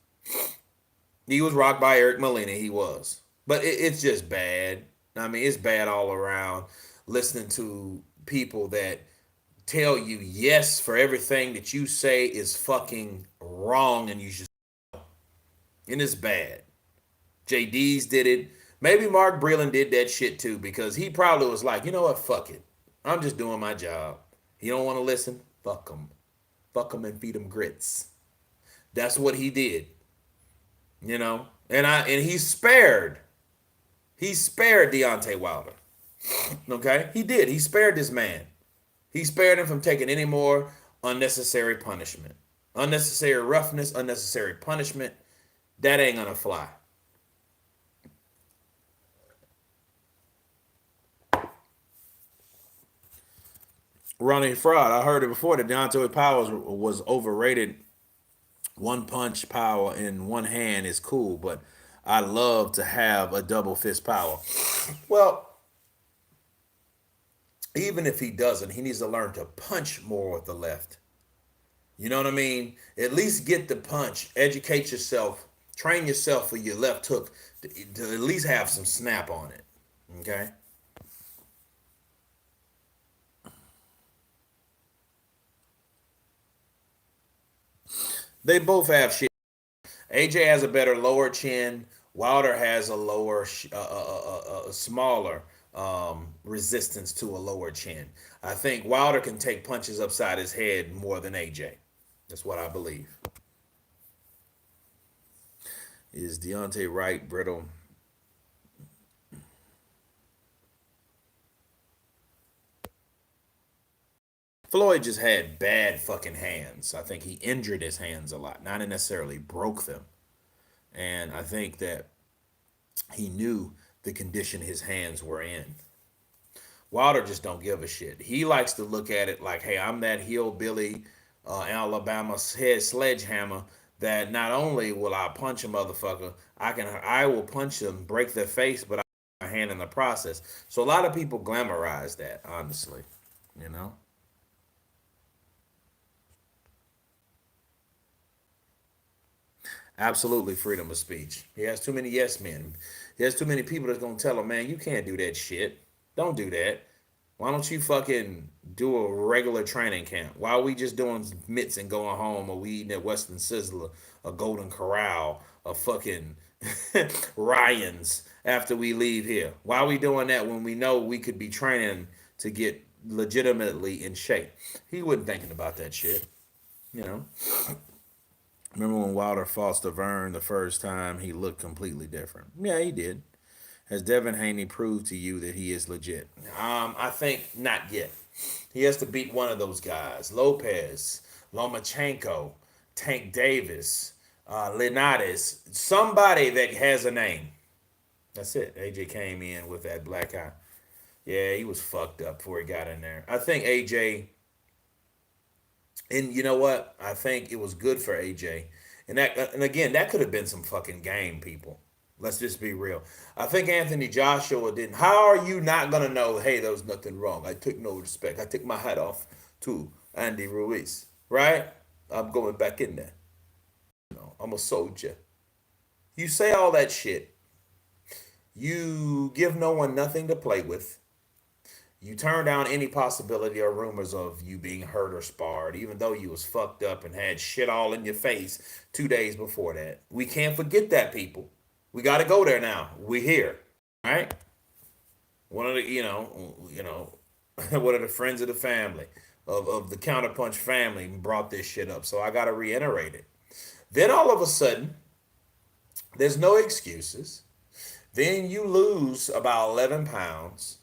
He was rocked by Eric Molina. He was, but it's just bad. I mean, it's bad all around. Listening to people that tell you yes for everything that you say is fucking wrong, and you should. And it's bad. JD's did it. Maybe Mark Breland did that shit too because he probably was like, you know what, fuck it. I'm just doing my job. He don't want to listen. Fuck him. Fuck him and feed him grits. That's what he did. You know, and he spared. He spared Deontay Wilder. Okay, he did. He spared this man. He spared him from taking any more unnecessary punishment, unnecessary roughness, unnecessary punishment. That ain't gonna fly. Ronnie Fraud. I heard it before that Deontay Powers was overrated. One punch power in one hand is cool, but I love to have a double fist power. Well, even if he doesn't, he needs to learn to punch more with the left. You know what I mean? At least get the punch, educate yourself, train yourself for your left hook to at least have some snap on it. Okay? They both have shit. AJ has a better lower chin. Wilder has a lower, smaller resistance to a lower chin. I think Wilder can take punches upside his head more than AJ. That's what I believe. Is Deontay Wright brittle? Floyd just had bad fucking hands. I think he injured his hands a lot, not necessarily broke them. And I think that he knew the condition his hands were in. Wilder just don't give a shit. He likes to look at it like, hey, I'm that hillbilly Alabama head sledgehammer that not only will I punch a motherfucker, I will punch them, break their face, but I hand in the process. So a lot of people glamorize that, honestly. You know? Absolutely freedom of speech. He has too many yes men. He has too many people that's gonna tell him, man, you can't do that shit. Don't do that. Why don't you fucking do a regular training camp? Why are we just doing mitts and going home, or we eating at Western Sizzler, a Golden Corral, a fucking Ryan's after we leave here? Why are we doing that when we know we could be training to get legitimately in shape? He wasn't thinking about that shit, you know. Remember when Wilder fought Stavern the first time? He looked completely different. Yeah, he did. Has Devin Haney proved to you that he is legit? I think not yet. He has to beat one of those guys: Lopez, Lomachenko, Tank Davis, Linares, somebody that has a name. That's it. AJ came in with that black eye. Yeah, he was fucked up before he got in there. I think AJ, and you know what? I think it was good for AJ. And again, that could have been some fucking game, people. Let's just be real. I think Anthony Joshua didn't. How are you not gonna know? Hey, there was nothing wrong. I took no respect. I took my hat off to Andy Ruiz. Right? I'm going back in there. I'm a soldier. You say all that shit. You give no one nothing to play with. You turn down any possibility or rumors of you being hurt or sparred, even though you was fucked up and had shit all in your face 2 days before that. We can't forget that, people. We got to go there now. We're here, right? One of the, one of the friends of the family of the Counterpunch family brought this shit up, so I got to reiterate it. Then all of a sudden, there's no excuses. Then you lose about 11 pounds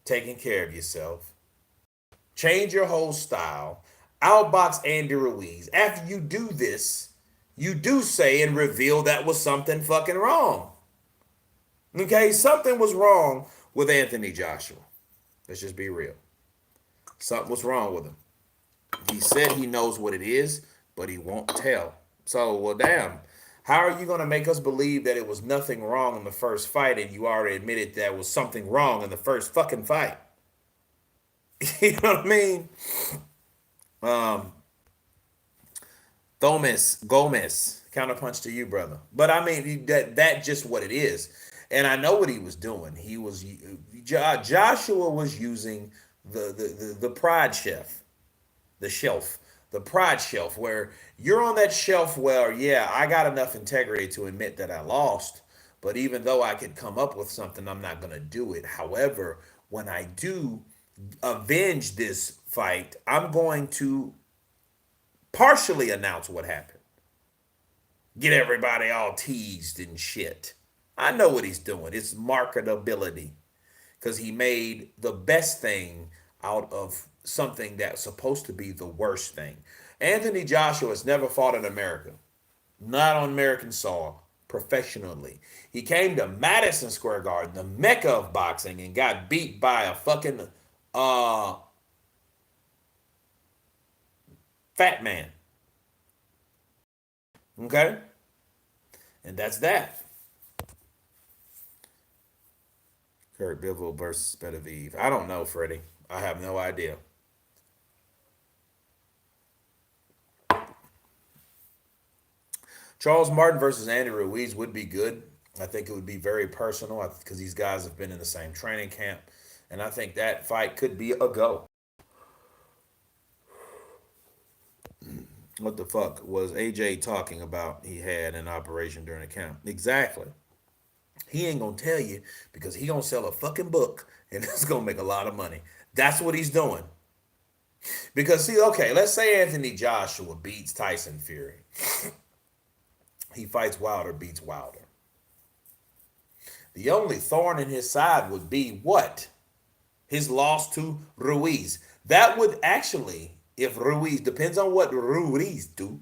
taking care of yourself. Change your whole style. Outbox Andy Ruiz. After you do this, you do say and reveal that was something fucking wrong. Okay, something was wrong with Anthony Joshua. Let's just be real. Something was wrong with him. He said he knows what it is, but he won't tell. So, well, damn. How are you going to make us believe that it was nothing wrong in the first fight and you already admitted there was something wrong in the first fucking fight? You know what I mean? Um, Gomez, counterpunch to you, brother. But I mean that just what it is, and I know what he was doing. Joshua was using the pride chef, the shelf, the pride shelf, where you're on that shelf. Where yeah, I got enough integrity to admit that I lost, but even though I could come up with something, I'm not gonna do it. However, when I do avenge this fight, I'm going to partially announce what happened. Get everybody all teased and shit. I know what he's doing. It's marketability. Because he made the best thing out of something that's supposed to be the worst thing. Anthony Joshua has never fought in America, not on American soil, professionally. He came to Madison Square Garden, the mecca of boxing, and got beat by a fucking uh, fat man. Okay? And that's that. Kurt Bivol versus Betevieve. I don't know, Freddie. I have no idea. Charles Martin versus Andy Ruiz would be good. I think it would be very personal because these guys have been in the same training camp. And I think that fight could be a go. What the fuck was AJ talking about he had an operation during the camp? Exactly. He ain't gonna tell you because he gonna sell a fucking book and it's gonna make a lot of money. That's what he's doing. Because see, okay, let's say Anthony Joshua beats Tyson Fury. He fights Wilder, beats Wilder. The only thorn in his side would be what? His loss to Ruiz. That would actually, if Ruiz, depends on what Ruiz do,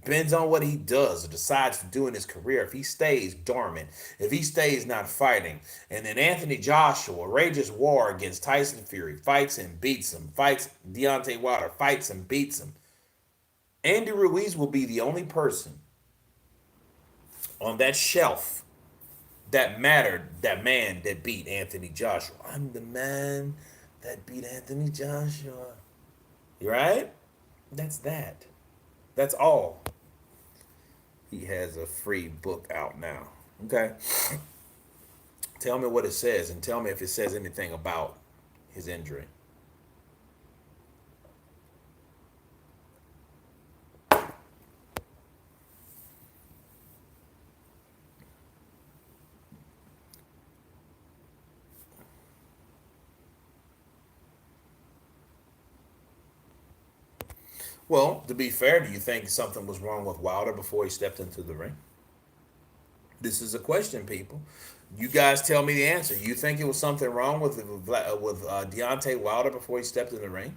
depends on what he does or decides to do in his career. If he stays dormant, if he stays not fighting, and then Anthony Joshua rages war against Tyson Fury, fights and beats him, fights Deontay Wilder, fights and beats him. Andy Ruiz will be the only person on that shelf that mattered, that man that beat Anthony Joshua. I'm the man that beat Anthony Joshua. You right? That's that. That's all. He has a free book out now. Okay. Tell me what it says and tell me if it says anything about his injury. Well, to be fair, do you think something was wrong with Wilder before he stepped into the ring? This is a question, people. You guys tell me the answer. You think it was something wrong with Deontay Wilder before he stepped in the ring?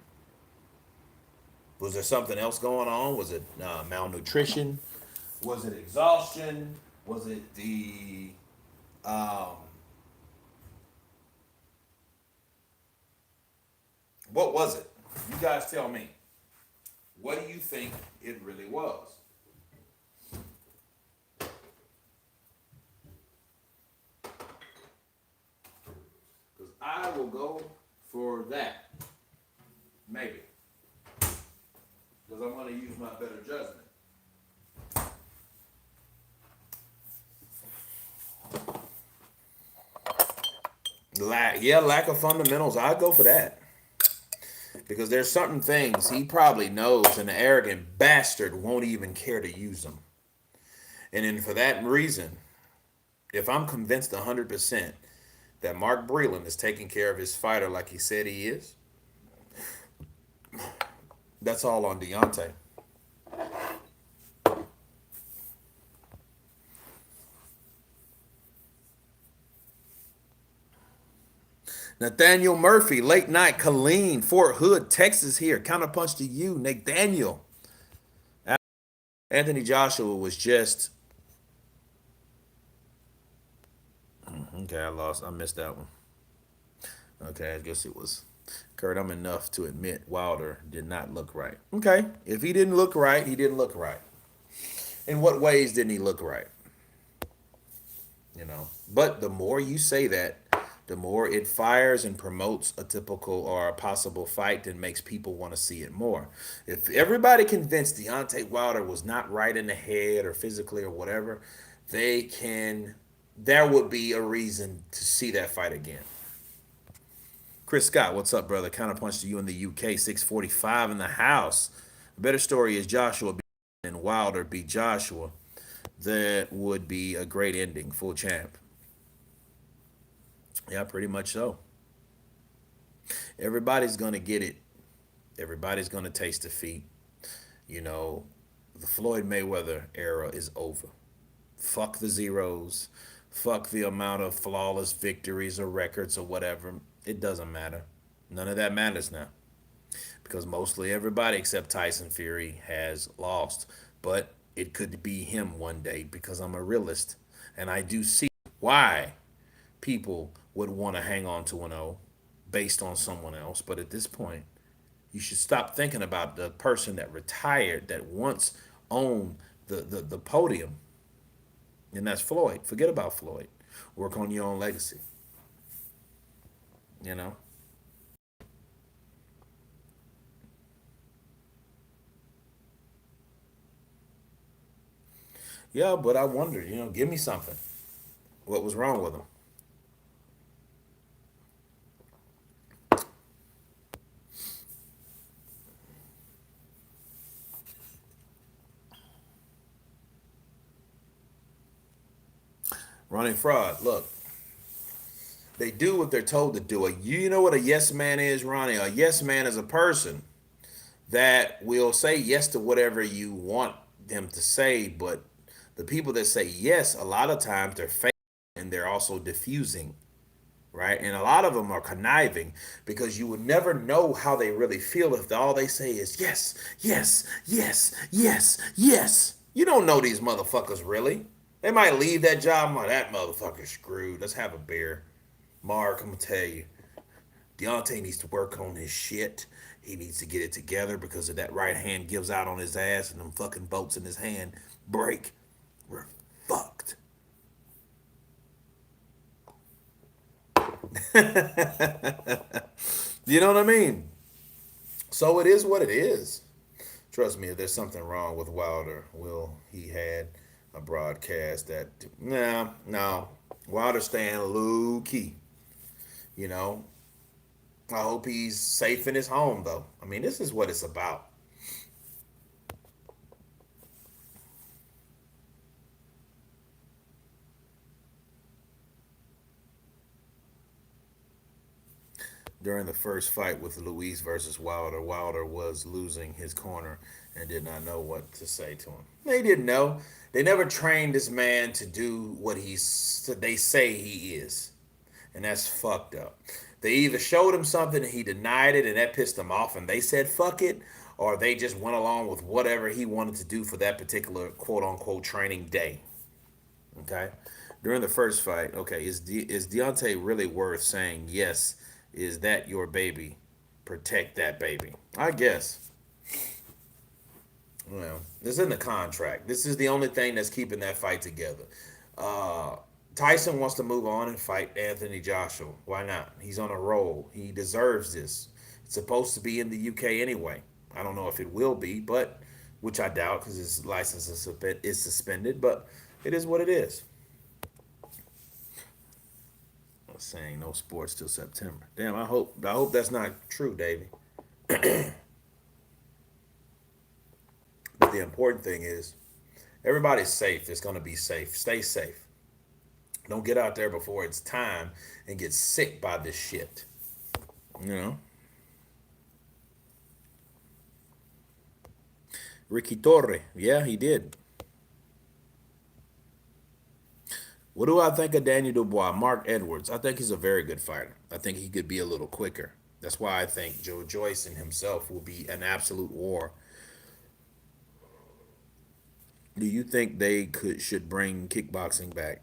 Was there something else going on? Was it malnutrition? Was it exhaustion? Was it the um, what was it? You guys tell me. What do you think it really was? Because I will go for that. Maybe. Because I'm going to use my better judgment. Lack of fundamentals. I'd go for that. Because there's certain things he probably knows and the arrogant bastard won't even care to use them. And then for that reason, if I'm convinced 100% that Mark Breland is taking care of his fighter like he said he is, that's all on Deontay. Nathaniel Murphy, late night, Colleen, Fort Hood, Texas here. Counterpunch to you, Nathaniel. Anthony Joshua was just okay. I missed that one. Okay, I guess it was Kurt. I'm enough to admit Wilder did not look right. Okay, if he didn't look right, he didn't look right. In what ways didn't he look right? But the more you say that, the more it fires and promotes a typical or a possible fight and makes people want to see it more. If everybody convinced Deontay Wilder was not right in the head or physically or whatever, they can there would be a reason to see that fight again. Chris Scott, what's up, brother? Counterpunch to you in the UK, 645 in the house. The better story is Joshua and Wilder beat Joshua. That would be a great ending, full champ. Yeah, pretty much so. Everybody's gonna get it. Everybody's gonna taste defeat. You know, the Floyd Mayweather era is over. Fuck the zeros. Fuck the amount of flawless victories or records or whatever. It doesn't matter. None of that matters now. Because mostly everybody except Tyson Fury has lost. But it could be him one day because I'm a realist. And I do see why people would want to hang on to an O based on someone else. But at this point, you should stop thinking about the person that retired that once owned the podium. And that's Floyd. Forget about Floyd. Work on your own legacy. You know? Yeah, but I wonder, give me something. What was wrong with him? Running fraud. Look, they do what they're told to do. You know what a yes man is, Ronnie? A yes man is a person that will say yes to whatever you want them to say, but the people that say yes, a lot of times they're fake and they're also diffusing, right? And a lot of them are conniving because you would never know how they really feel if all they say is yes, yes, yes, yes, yes. You don't know these motherfuckers really. They might leave that job. I'm like, that motherfucker's screwed. Let's have a beer. Mark, I'm gonna tell you, Deontay needs to work on his shit. He needs to get it together because if that right hand gives out on his ass and them fucking bolts in his hand break, we're fucked. You know what I mean? So it is what it is. Trust me, if there's something wrong with Wilder, will he had a broadcast that no. Wilder staying low key. You know, I hope he's safe in his home though. I mean, this is what it's about. During the first fight with Luis versus Wilder, Wilder was losing his corner and did not know what to say to him. They didn't know. They never trained this man to do what they say he is, and that's fucked up. They either showed him something and he denied it, and that pissed them off, and they said fuck it, or they just went along with whatever he wanted to do for that particular quote unquote training day. Okay. During the first fight, okay, is Deontay really worth saying yes? Is that your baby? Protect that baby. I guess. Well, this is in the contract. This is the only thing that's keeping that fight together. Uh, Tyson wants to move on and fight Anthony Joshua. Why not? He's on a roll. He deserves this. It's supposed to be in the UK anyway. I don't know if it will be, but which I doubt because his license is suspended. But it is what it is. Saying no sports till September. Damn, I hope that's not true, Davey. But the important thing is everybody's safe. It's gonna be safe. Stay safe. Don't get out there before it's time and get sick by this shit. You know. Ricky Torre. Yeah, he did. What do I think of Daniel Dubois? Mark Edwards. I think he's a very good fighter. I think he could be a little quicker. That's why I think Joe Joyce and himself will be an absolute war. Do you think they should bring kickboxing back?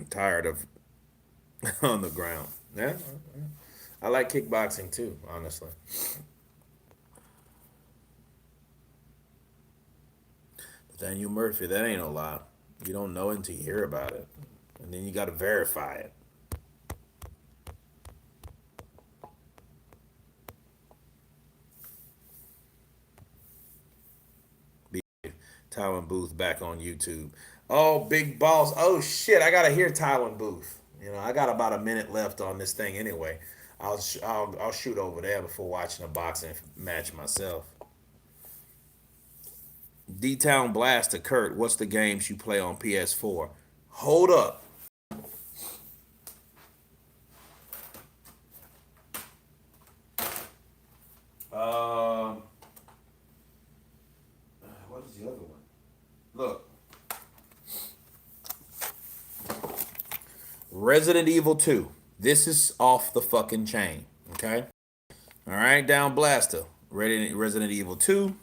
Tired of on the ground. Yeah, I like kickboxing too, honestly. Daniel Murphy, that ain't no lie. You don't know until you hear about it, and then you got to verify it. Tywin Booth back on YouTube. Oh, big balls. Oh shit, I gotta hear Tywin Booth. You know, I got about a minute left on this thing anyway. I'll shoot over there before watching a boxing match myself. D Town Blaster Kurt, what's the games you play on PS4? Hold up. Um, what is the other one? Look, Resident Evil 2. This is off the fucking chain. Okay? Alright, Down Blaster. Resident Evil 2.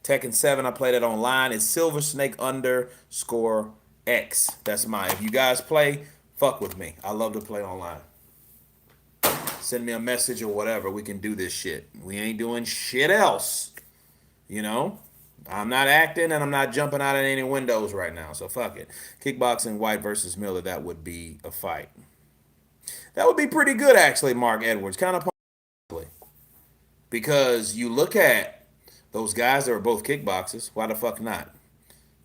Tekken 7, I played it online. It's Silver Snake underscore X. That's mine. If you guys play, fuck with me. I love to play online. Send me a message or whatever. We can do this shit. We ain't doing shit else. You know? I'm not acting and I'm not jumping out of any windows right now. So fuck it. Kickboxing White versus Miller, that would be a fight. That would be pretty good actually, Mark Edwards. Kind of possibly. Because you look at those guys that are both kickboxers, why the fuck not?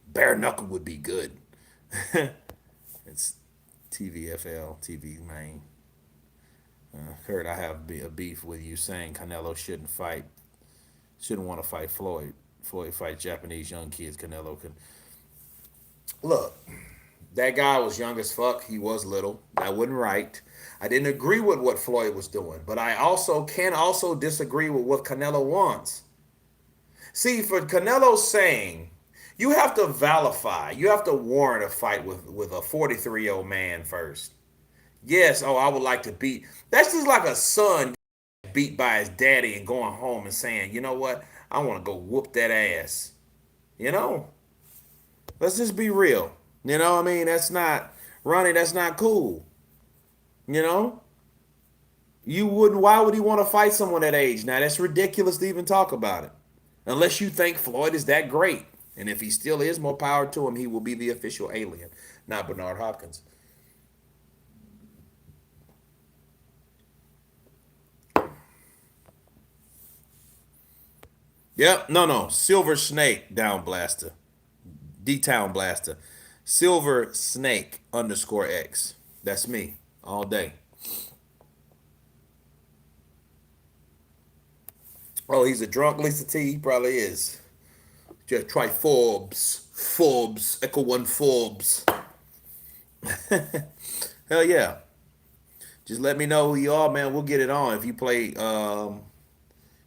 Bare knuckle would be good. It's TVFL, TV main. Kurt, I have a beef with you saying Canelo shouldn't want to fight Floyd. Floyd fight Japanese young kids. Canelo can look. That guy was young as fuck. He was little. That wasn't right. I didn't agree with what Floyd was doing, but I also can also disagree with what Canelo wants. See, for Canelo saying, you have to vilify, you have to warrant a fight with a 43-year-old man first. Yes, oh, I would like to beat. That's just like a son beat by his daddy and going home and saying, you know what, I want to go whoop that ass. You know, let's just be real. You know, what I mean, that's not Ronnie. That's not cool. You know, you wouldn't. Why would he want to fight someone that age? Now that's ridiculous to even talk about it. Unless you think Floyd is that great, and if he still is, more power to him. He will be the official alien, not Bernard Hopkins. Yep, no, Silver Snake Down Blaster, D Town Blaster, Silver Snake underscore X. That's me all day. Oh, he's a drunk Lisa T. He probably is. Just try Forbes, Echo One Forbes. Hell yeah. Just let me know who you are, man. We'll get it on if you play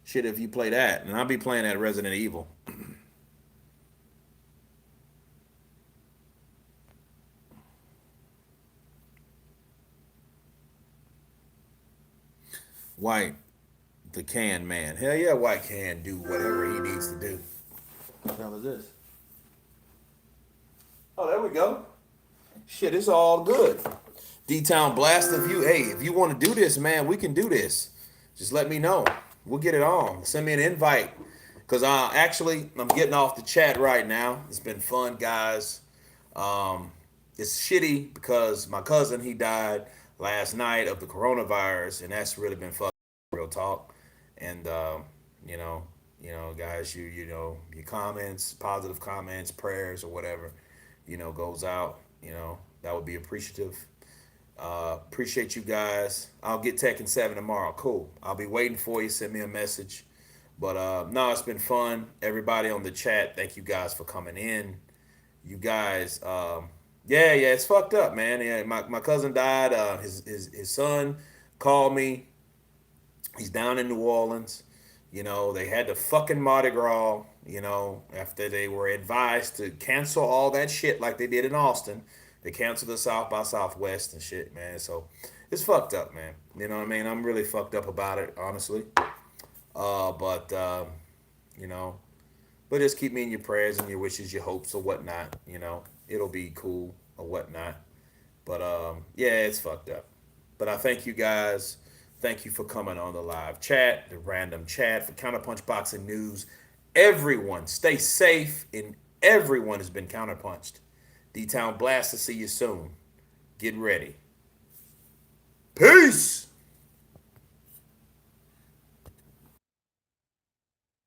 shit. If you play that, and I'll be playing that Resident Evil. White, the can man. Hell yeah, White can do whatever he needs to do. What the hell is this? Oh, there we go. Shit, it's all good. D Town Blast. If you want to do this, man, we can do this. Just let me know. We'll get it on. Send me an invite. Cause I'm getting off the chat right now. It's been fun, guys. Um, it's shitty because my cousin he died last night of the coronavirus, and that's really been fucking real talk. And you know, guys, your comments, positive comments, prayers or whatever, goes out. That would be appreciative. Appreciate you guys. I'll get Tekken 7 tomorrow. Cool. I'll be waiting for you. Send me a message. But no, it's been fun. Everybody on the chat, thank you guys for coming in. You guys, yeah, it's fucked up, man. Yeah, my cousin died. His son called me. He's down in New Orleans. They had the fucking Mardi Gras, after they were advised to cancel all that shit like they did in Austin. They canceled the South by Southwest and shit, man. So it's fucked up, man. You know what I mean? I'm really fucked up about it, honestly. But you know, but just keep me in your prayers and your wishes, your hopes, or whatnot. It'll be cool or whatnot. But yeah, it's fucked up. But I thank you guys. Thank you for coming on the live chat, the random chat for Counterpunch Boxing News. Everyone, stay safe, and everyone has been counterpunched. D Town Blast to see you soon. Get ready. Peace.